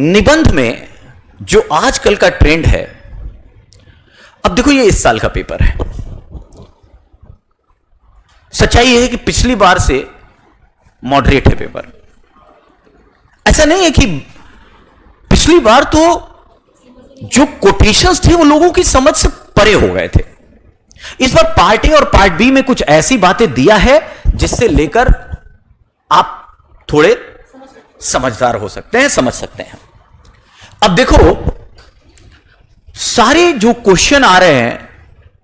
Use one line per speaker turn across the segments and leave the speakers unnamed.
निबंध में जो आजकल का ट्रेंड है, अब देखो ये इस साल का पेपर है। सच्चाई यह है कि पिछली बार से मॉडरेट है पेपर। ऐसा नहीं है कि पिछली बार तो जो कोटेशंस थे वो लोगों की समझ से परे हो गए थे। इस बार पार्ट ए और पार्ट बी में कुछ ऐसी बातें दिया है जिससे लेकर आप थोड़े समझदार हो सकते हैं, समझ सकते हैं। अब देखो सारे जो क्वेश्चन आ रहे हैं,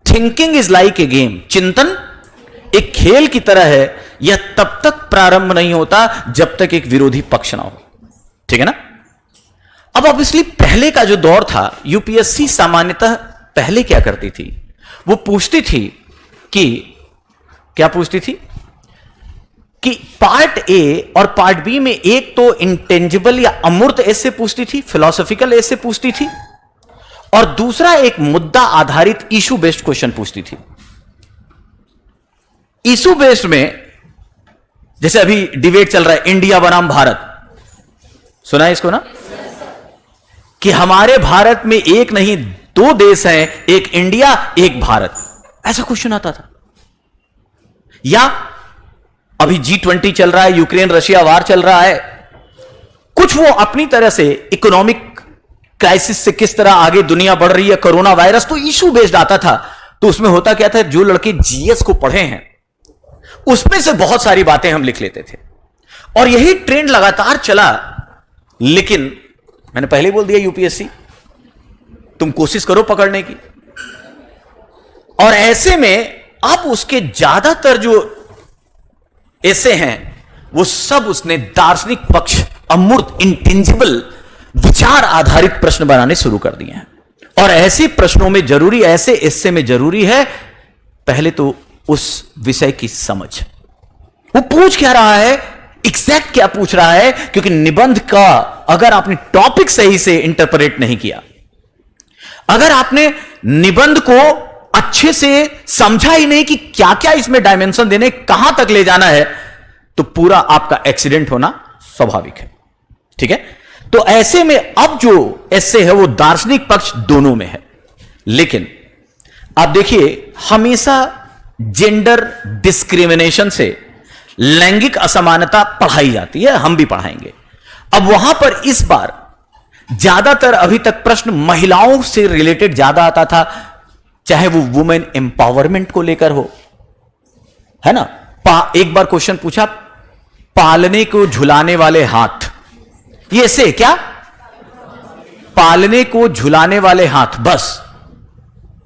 thinking is like a game, चिंतन एक खेल की तरह है, यह तब तक प्रारंभ नहीं होता जब तक एक विरोधी पक्ष ना हो। ठीक है ना। अब ऑब्वियसली पहले का जो दौर था, यूपीएससी सामान्यतः पहले क्या करती थी, वो पूछती थी कि क्या पूछती थी कि पार्ट ए और पार्ट बी में एक तो इंटेंजिबल या अमूर्त ऐसे पूछती थी, फिलोसॉफिकल ऐसे पूछती थी, और दूसरा एक मुद्दा आधारित इशू बेस्ड क्वेश्चन पूछती थी। इशू बेस्ड में जैसे अभी डिबेट चल रहा है इंडिया बनाम भारत, सुना है इसको ना, कि हमारे भारत में एक नहीं दो देश हैं, एक इंडिया एक भारत, ऐसा क्वेश्चन आता था। या अभी G20 चल रहा है, यूक्रेन रशिया वार चल रहा है, कुछ वो अपनी तरह से इकोनॉमिक क्राइसिस से किस तरह आगे दुनिया बढ़ रही है, कोरोना वायरस, तो इशू बेस्ड आता था। तो उसमें होता क्या था, जो लड़के जीएस को पढ़े हैं उसमें से बहुत सारी बातें हम लिख लेते थे, और यही ट्रेंड लगातार चला। लेकिन मैंने पहले बोल दिया, यूपीएससी तुम कोशिश करो पकड़ने की, और ऐसे में अब उसके ज्यादातर जो ऐसे हैं वो सब उसने दार्शनिक पक्ष, अमूर्त, इंटेंजिबल, विचार आधारित प्रश्न बनाने शुरू कर दिए हैं। और ऐसे प्रश्नों में जरूरी, ऐसे हिस्से में जरूरी है पहले तो उस विषय की समझ, वो पूछ क्या रहा है, एग्जैक्ट क्या पूछ रहा है। क्योंकि निबंध का अगर आपने टॉपिक सही से इंटरप्रेट नहीं किया, अगर आपने निबंध को अच्छे से समझा ही नहीं कि क्या क्या इसमें डायमेंशन देने, कहां तक ले जाना है, तो पूरा आपका एक्सीडेंट होना स्वाभाविक है। ठीक है। तो ऐसे में अब जो ऐसे है वो दार्शनिक पक्ष दोनों में है। लेकिन आप देखिए, हमेशा जेंडर डिस्क्रिमिनेशन से, लैंगिक असमानता पढ़ाई जाती है, हम भी पढ़ाएंगे। अब वहां पर इस बार ज्यादातर अभी तक प्रश्न महिलाओं से रिलेटेड ज्यादा आता था, चाहे वो वुमेन एम्पावरमेंट को लेकर हो, है ना। एक बार क्वेश्चन पूछा, पालने को झुलाने वाले हाथ, ये से क्या, पालने को झुलाने वाले हाथ, बस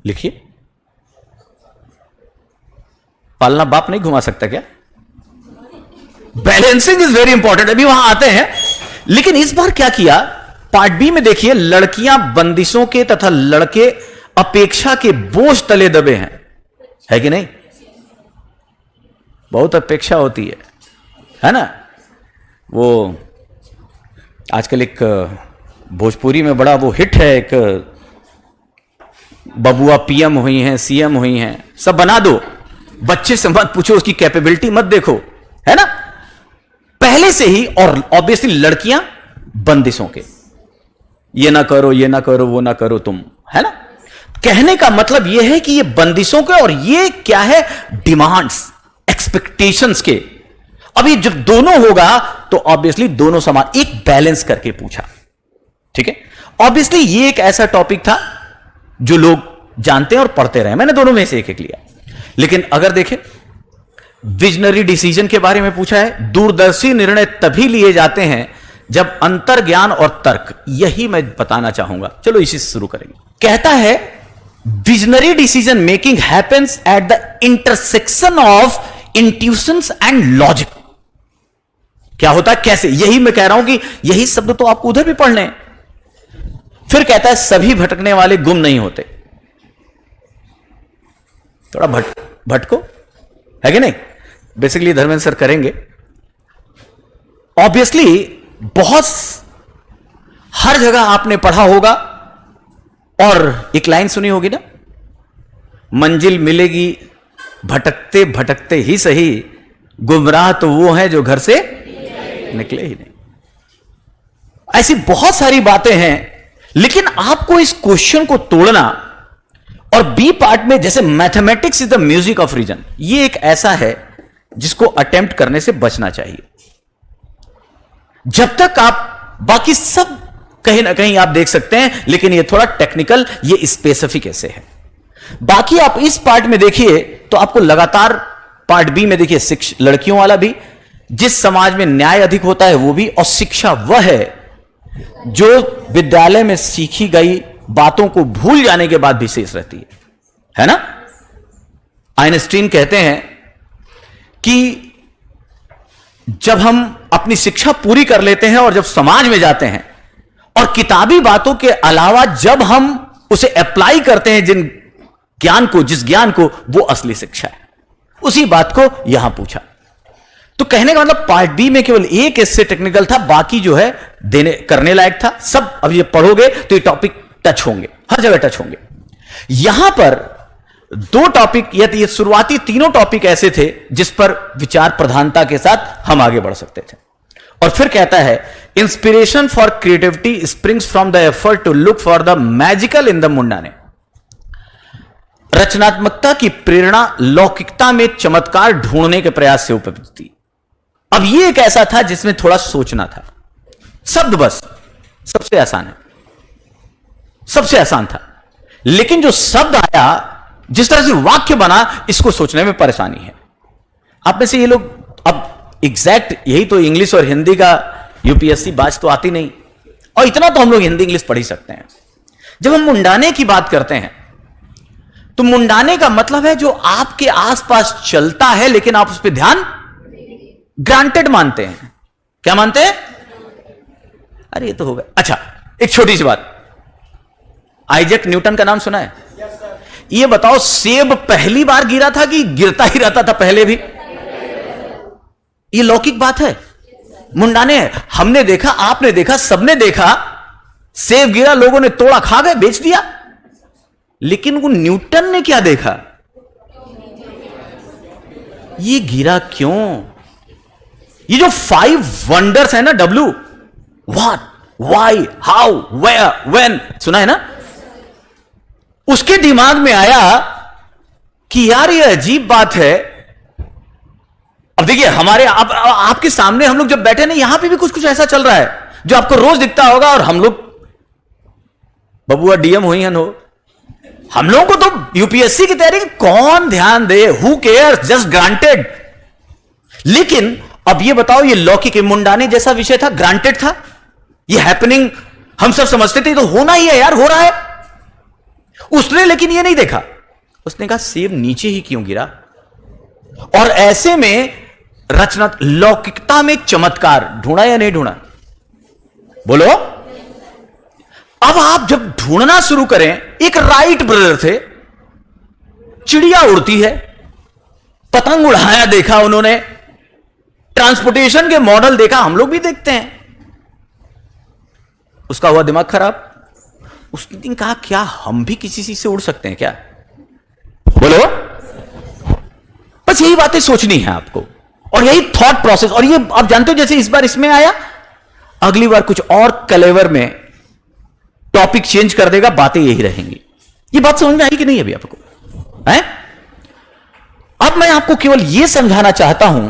लिखिए। पालना बाप नहीं घुमा सकता क्या? बैलेंसिंग इज वेरी इंपॉर्टेंट, अभी वहां आते हैं। लेकिन इस बार क्या किया, पार्ट बी में देखिए, लड़कियां बंदिशों के तथा लड़के अपेक्षा के बोझ तले दबे हैं, है कि नहीं। बहुत अपेक्षा होती है ना। वो आजकल एक भोजपुरी में बड़ा वो हिट है, एक बबुआ पीएम हुई हैं, सीएम हुई हैं, सब बना दो, बच्चे से मत पूछो, उसकी कैपेबिलिटी मत देखो, है ना, पहले से ही। और ऑब्वियसली लड़कियां बंदिशों के, ये ना करो, ये ना करो, वो ना करो तुम, है ना। कहने का मतलब यह है कि ये बंदिशों के, और ये क्या है, डिमांड्स, एक्सपेक्टेशंस के। अभी जब दोनों होगा तो ऑब्वियसली दोनों समान, एक बैलेंस करके पूछा। ठीक है। ऑब्वियसली ये एक ऐसा टॉपिक था जो लोग जानते हैं और पढ़ते रहे, मैंने दोनों में से एक एक लिया। लेकिन अगर देखें, विजनरी डिसीजन के बारे में पूछा है, दूरदर्शी निर्णय तभी लिए जाते हैं जब अंतर्ज्ञान और तर्क, यही मैं बताना चाहूंगा। चलो इसी से शुरू करेंगे। कहता है, visionary decision making happens at the intersection of intuitions and logic. क्या होता है, कैसे, यही मैं कह रहा हूं कि यही शब्द तो आपको उधर भी पढ़ने हैं। फिर कहता है, सभी भटकने वाले गुम नहीं होते। थोड़ा भटको, है कि नहीं। बेसिकली धर्मेंद्र सर करेंगे। ऑब्वियसली बहुत हर जगह आपने पढ़ा होगा और एक लाइन सुनी होगी ना, मंजिल मिलेगी भटकते भटकते ही सही, गुमराह तो वो है जो घर से निकले ही नहीं। ऐसी बहुत सारी बातें हैं, लेकिन आपको इस क्वेश्चन को तोड़ना, और बी पार्ट में जैसे mathematics is the music of reason, ये एक ऐसा है जिसको अटेम्प्ट करने से बचना चाहिए। जब तक आप बाकी सब कहीं ना कहीं आप देख सकते हैं, लेकिन ये थोड़ा टेक्निकल, ये स्पेसिफिक ऐसे है। बाकी आप इस पार्ट में देखिए तो आपको लगातार पार्ट बी में देखिए लड़कियों वाला भी, जिस समाज में न्याय अधिक होता है वो भी, और शिक्षा वह है जो विद्यालय में सीखी गई बातों को भूल जाने के बाद भी शेष रहती है ना। आइंस्टीन कहते हैं कि जब हम अपनी शिक्षा पूरी कर लेते हैं और जब समाज में जाते हैं और किताबी बातों के अलावा जब हम उसे अप्लाई करते हैं जिस ज्ञान को, वो असली शिक्षा है। उसी बात को यहां पूछा। तो कहने का मतलब पार्ट बी में केवल एक इससे टेक्निकल था, बाकी जो है करने लायक था। सब अब ये पढ़ोगे तो ये टॉपिक टच होंगे, हर जगह टच होंगे। यहां पर दो टॉपिक या ये शुरुआती तीनों टॉपिक ऐसे थे जिस पर विचार प्रधानता के साथ हम आगे बढ़ सकते थे। और फिर कहता है inspiration for creativity springs from the effort to look for the magical in the mundane. रचनात्मकता की प्रेरणा लौकिकता में चमत्कार ढूंढने के प्रयास से उपजती। अब यह एक ऐसा था जिसमें थोड़ा सोचना था। शब्द बस सबसे आसान है, सबसे आसान था, लेकिन जो शब्द आया, जिस तरह से वाक्य बना, इसको सोचने में परेशानी है। आप में से ये लोग अब एग्जैक्ट यही तो इंग्लिश और हिंदी का यूपीएससी बैच तो आती नहीं, और इतना तो हम लोग हिंदी इंग्लिश पढ़ ही सकते हैं। जब हम मुंडाने की बात करते हैं तो मुंडाने का मतलब है जो आपके आसपास चलता है लेकिन आप उस पर ध्यान ग्रांटेड मानते हैं। क्या मानते हैं? अरे ये तो हो गया। अच्छा, एक छोटी सी बात, आइजैक न्यूटन का नाम सुना है? ये बताओ, सेब पहली बार गिरा था कि गिरता ही रहता था पहले भी? ये लौकिक बात है, मुंडाने है। हमने देखा, आपने देखा, सबने देखा, सेब गिरा, लोगों ने तोड़ा, खा गए, बेच दिया। लेकिन वो न्यूटन ने क्या देखा? ये गिरा क्यों? ये जो 5 वंडर्स है ना, W, what, why, how, where, when, सुना है ना? उसके दिमाग में आया कि यार ये अजीब बात है। अब देखिए, हमारे आपके सामने हम लोग जब बैठे ना, यहां पे भी कुछ कुछ ऐसा चल रहा है जो आपको रोज दिखता होगा, और हम लोग बबुआ डीएम हुई हैं, हम लोगों को तो यूपीएससी की तैयारी कौन ध्यान दे, हु केयर्स, जस्ट ग्रांटेड। लेकिन अब ये बताओ, ये लौकिक मुंडाने जैसा विषय था, ग्रांटेड था, ये हैपनिंग हम सब समझते थे, तो होना ही है यार, हो रहा है। उसने लेकिन ये नहीं देखा, उसने कहा सेब नीचे ही क्यों गिरा? और ऐसे में रचना लौकिकता में चमत्कार ढूंढा या नहीं ढूंढा? बोलो। अब आप जब ढूंढना शुरू करें, एक राइट ब्रदर थे, चिड़िया उड़ती है, पतंग उड़ाया देखा उन्होंने, ट्रांसपोर्टेशन के मॉडल देखा, हम लोग भी देखते हैं। उसका हुआ दिमाग खराब, उसने कहा क्या हम भी किसी चीज से उड़ सकते हैं क्या? बोलो। बस यही बातें सोचनी है आपको, और यही थॉट प्रोसेस। और ये आप जानते हो, जैसे इस बार इसमें आया, अगली बार कुछ और कलेवर में टॉपिक चेंज कर देगा, बातें यही रहेंगी। ये बात समझ में आई कि नहीं अभी आपको? है? अब मैं आपको केवल यह समझाना चाहता हूं,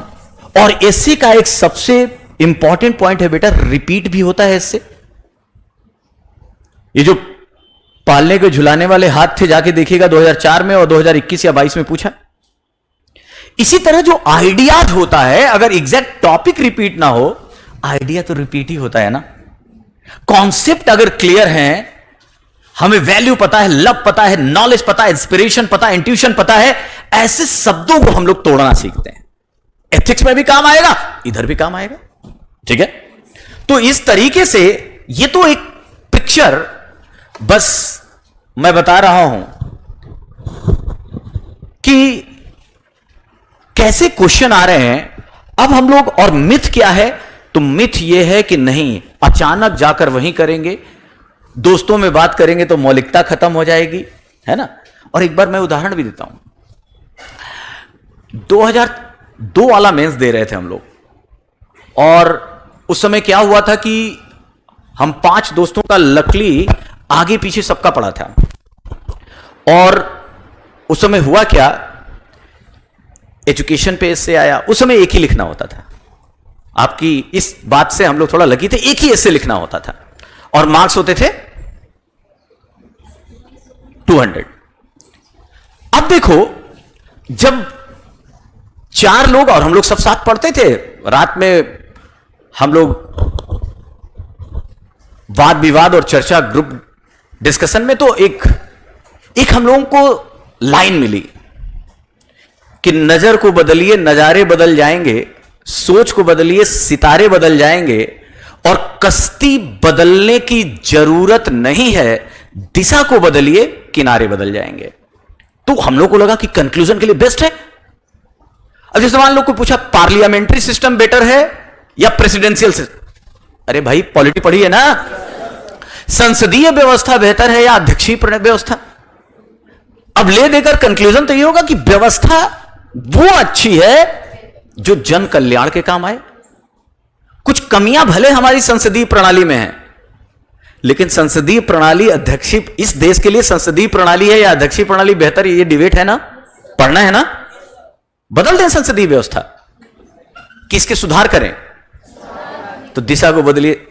और एस्से का एक सबसे इंपॉर्टेंट पॉइंट है बेटा, रिपीट भी होता है इससे। ये जो पालने के झुलाने वाले हाथ थे, जाके देखिएगा 2004 में और 2021 या 22 में पूछा। इसी तरह जो आइडियाज होता है, अगर एग्जैक्ट टॉपिक रिपीट ना हो, आइडिया तो रिपीट ही होता है ना। कॉन्सेप्ट अगर क्लियर है, हमें वैल्यू पता है, लव पता है, नॉलेज पता है, इंस्पिरेशन पता है, इंट्यूशन पता है, ऐसे शब्दों को हम लोग तोड़ना सीखते हैं। एथिक्स में भी काम आएगा, इधर भी काम आएगा। ठीक है? तो इस तरीके से ये तो एक पिक्चर बस मैं बता रहा हूं कि कैसे क्वेश्चन आ रहे हैं। अब हम लोग, और मिथ क्या है? तो मिथ यह है कि नहीं, अचानक जाकर वहीं करेंगे, दोस्तों में बात करेंगे तो मौलिकता खत्म हो जाएगी, है ना। और एक बार मैं उदाहरण भी देता हूं। 2002 वाला मेंस दे रहे थे हम लोग, और उस समय क्या हुआ था कि हम 5 दोस्तों का लकली आगे पीछे सबका पड़ा था। और उस समय हुआ क्या, एजुकेशन पे एस्से आया, उस समय एक ही लिखना होता था। आपकी इस बात से हम लोग थोड़ा लगी थे, एक ही एस्से लिखना होता था और मार्क्स होते थे 200। अब देखो, जब 4 लोग और हम लोग सब साथ पढ़ते थे, रात में हम लोग वाद विवाद और चर्चा ग्रुप डिस्कशन में, तो एक हम लोगों को लाइन मिली कि नजर को बदलिए नजारे बदल जाएंगे, सोच को बदलिए सितारे बदल जाएंगे, और कश्ती बदलने की जरूरत नहीं है, दिशा को बदलिए किनारे बदल जाएंगे। तो हम लोग को लगा कि कंक्लूजन के लिए बेस्ट है। अब जैसे मान लोग को पूछा पार्लियामेंट्री सिस्टम बेटर है या प्रेसिडेंशियल सिस्टम, अरे भाई पॉलिटी पढ़ी है ना, संसदीय व्यवस्था बेहतर है या अध्यक्षीय व्यवस्था। अब ले देकर कंक्लूजन तो ये होगा कि व्यवस्था वो अच्छी है जो जन कल्याण के काम आए। कुछ कमियां भले हमारी संसदीय प्रणाली में है, लेकिन संसदीय प्रणाली अध्यक्षीय, इस देश के लिए संसदीय प्रणाली है या अध्यक्षीय प्रणाली बेहतर, ये डिबेट है ना, पढ़ना है ना। बदल दें संसदीय व्यवस्था, किसके सुधार करें, तो दिशा को बदलिए।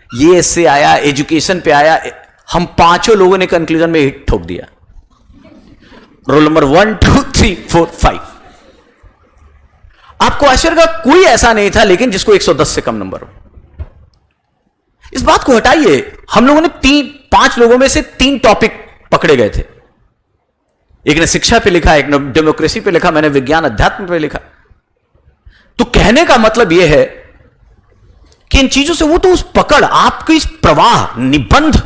ये इससे आया, एजुकेशन पे आया, हम 5 लोगों ने कंक्लूजन में हिट ठोक दिया। Roll number 1 2 3 4 5। आपको आश्चर्य का कोई ऐसा नहीं था लेकिन जिसको 110 से कम नंबर हो। इस बात को हटाइए, हम लोगों ने 5 लोगों में से 3 टॉपिक पकड़े गए थे। एक ने शिक्षा पे लिखा, एक ने डेमोक्रेसी पे लिखा, मैंने विज्ञान अध्यात्म पे लिखा। तो कहने का मतलब यह है कि इन चीजों से वो तो उस पकड़, आपके इस प्रवाह निबंध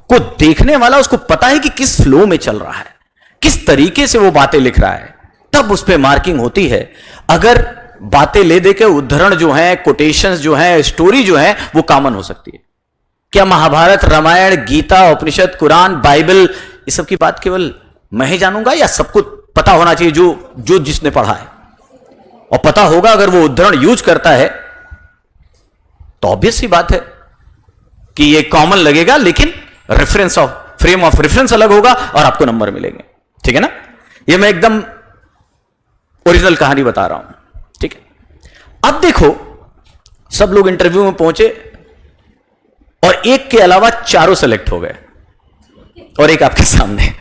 को देखने वाला उसको पता है कि किस फ्लो में चल रहा है, किस तरीके से वो बातें लिख रहा है, तब उस पर मार्किंग होती है। अगर बातें ले दे के उद्धरण जो है, कोटेशंस जो है, स्टोरी जो है, वो कॉमन हो सकती है। क्या महाभारत, रामायण, गीता, उपनिषद, कुरान, बाइबल, इस सब की बात केवल मैं ही जानूंगा या सबको पता होना चाहिए जो जिसने पढ़ा है? और पता होगा अगर वो उद्धरण यूज करता है तो ऑब्वियस सी बात है कि ये कॉमन लगेगा, लेकिन फ्रेम ऑफ रेफरेंस अलग होगा और आपको नंबर मिलेंगे। ठीक है ना? ये मैं एकदम ओरिजिनल कहानी बता रहा हूं। ठीक है, अब देखो, सब लोग इंटरव्यू में पहुंचे और एक के अलावा चारों सेलेक्ट हो गए और एक आपके सामने।